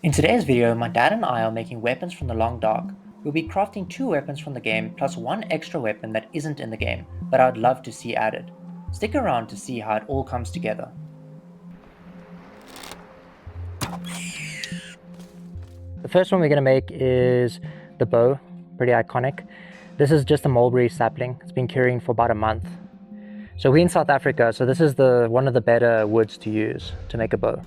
In today's video, my dad and I are making weapons from the Long Dark. We'll be crafting 2 weapons from the game plus 1 extra weapon that isn't in the game, but I'd love to see added. Stick around to see how it all comes together. The first one we're going to make is the bow, pretty iconic. This is just a mulberry sapling. It's been curing for about a month. So we're in South Africa, so this is one of the better woods to use to make a bow,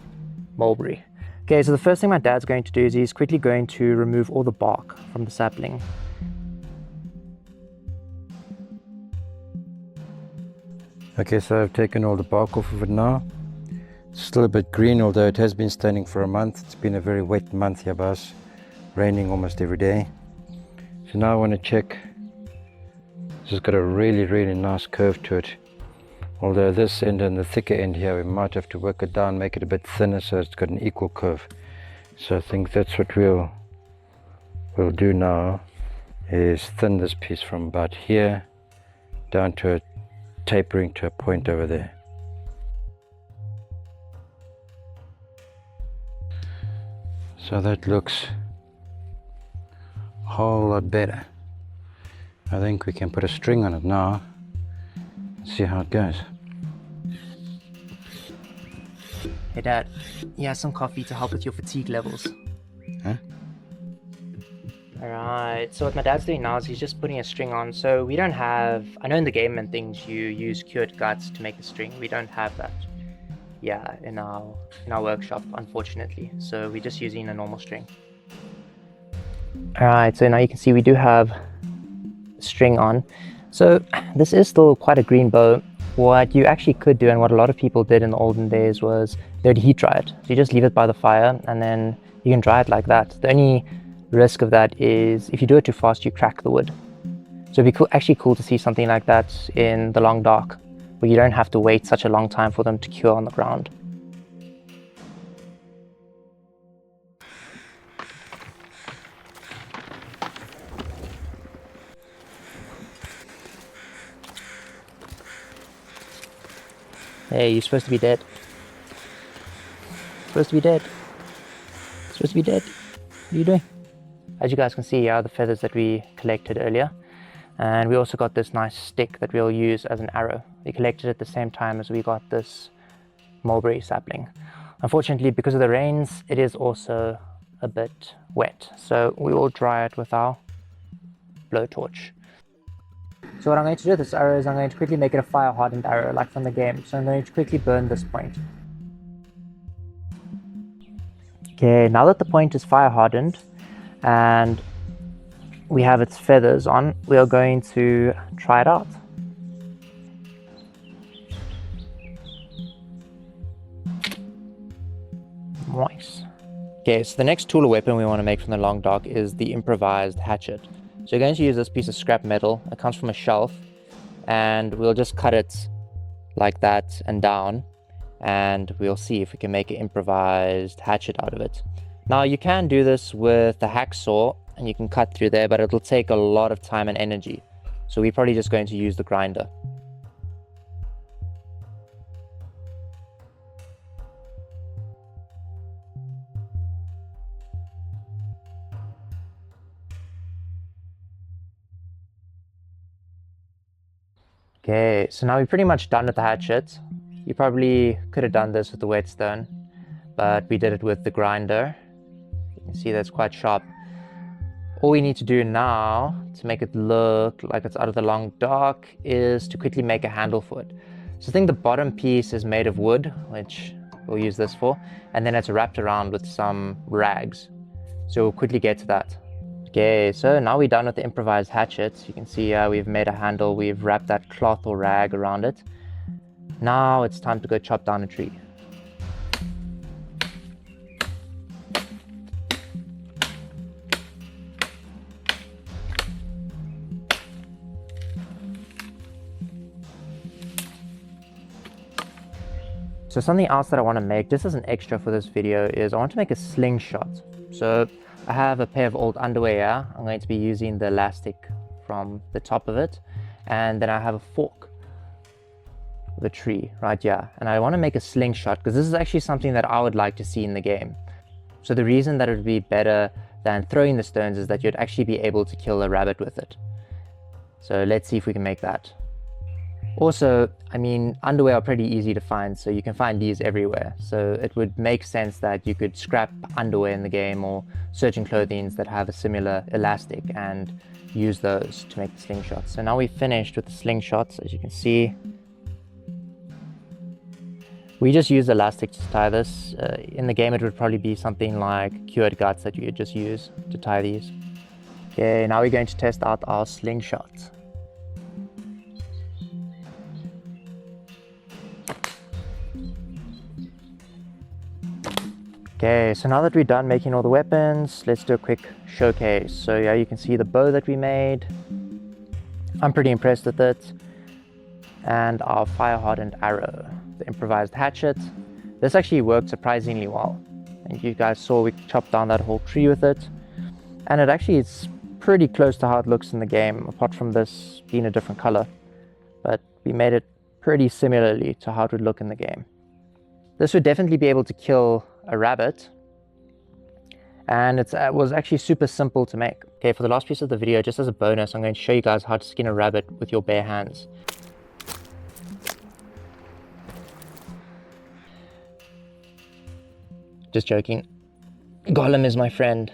mulberry. Okay, so the first thing my dad's going to do is he's quickly going to remove all the bark from the sapling. Okay, so I've taken all the bark off of it now. It's still a bit green, although it has been standing for a month. It's been a very wet month here by us, raining almost every day. So now I want to check. This has got a really nice curve to it. Although this end and the thicker end here, we might have to work it down, make it a bit thinner so it's got an equal curve. So I think that's what we'll do now, is thin this piece from about here down to tapering to a point over there. So that looks a whole lot better. I think we can put a string on it now and see how it goes. Hey Dad, here's some coffee to help with your fatigue levels. Huh? Alright, so what my dad's doing now is he's just putting a string on. So we don't have, I know in the game and things you use cured guts to make a string. We don't have that, yeah, in our workshop, unfortunately. So we're just using a normal string. Alright, so now you can see we do have a string on. So this is still quite a green bow. What you actually could do, and what a lot of people did in the olden days, was they'd heat dry it. So you just leave it by the fire and then you can dry it like that. The only risk of that is if you do it too fast, you crack the wood. So it'd be actually cool to see something like that in the Long Dark, where you don't have to wait such a long time for them to cure on the ground. Hey, you're supposed to be dead. Supposed to be dead. Supposed to be dead. What are you doing? As you guys can see, here are the feathers that we collected earlier. And we also got this nice stick that we'll use as an arrow. We collected at the same time as we got this mulberry sapling. Unfortunately, because of the rains, it is also a bit wet. So we will dry it with our blowtorch. So what I'm going to do with this arrow is I'm going to quickly make it a fire hardened arrow like from the game. So I'm going to quickly burn this point. Okay, now that the point is fire hardened and we have its feathers on, we are going to try it out. Nice. Okay, so the next tool or weapon we want to make from the Long Dark is the improvised hatchet. So you're going to use this piece of scrap metal. It comes from a shelf, and we'll just cut it like that and down, and we'll see if we can make an improvised hatchet out of it. Now you can do this with the hacksaw and you can cut through there, but it'll take a lot of time and energy. So we're probably just going to use the grinder. Okay, so now we're pretty much done with the hatchet. You probably could have done this with the whetstone, but we did it with the grinder. You can see that's quite sharp. All we need to do now to make it look like it's out of the Long Dark is to quickly make a handle for it. So I think the bottom piece is made of wood, which we'll use this for, and then it's wrapped around with some rags. So we'll quickly get to that. Okay, so now we're done with the improvised hatchet. You can see we've made a handle, we've wrapped that cloth or rag around it. Now it's time to go chop down a tree. So something else that I want to make, just as an extra for this video, is I want to make a slingshot. So I have a pair of old underwear here. I'm going to be using the elastic from the top of it. And then I have a fork with a tree right here. And I want to make a slingshot because this is actually something that I would like to see in the game. So the reason that it would be better than throwing the stones is that you'd actually be able to kill a rabbit with it. So let's see if we can make that. Also, I mean, underwear are pretty easy to find, so you can find these everywhere. So it would make sense that you could scrap underwear in the game or certain clothings that have a similar elastic and use those to make the slingshots. So now we've finished with the slingshots, as you can see. We just use elastic to tie this. In the game it would probably be something like cured guts that you could just use to tie these. Okay, now we're going to test out our slingshot. Okay, so now that we're done making all the weapons, let's do a quick showcase. So yeah, you can see the bow that we made. I'm pretty impressed with it. And our fire-hardened arrow, the improvised hatchet. This actually worked surprisingly well. And you guys saw we chopped down that whole tree with it. And it actually is pretty close to how it looks in the game, apart from this being a different color. But we made it pretty similarly to how it would look in the game. This would definitely be able to kill a rabbit, and it was actually super simple to make. Okay, for the last piece of the video, just as a bonus, I'm going to show you guys how to skin a rabbit with your bare hands. Just joking. Gollum is my friend.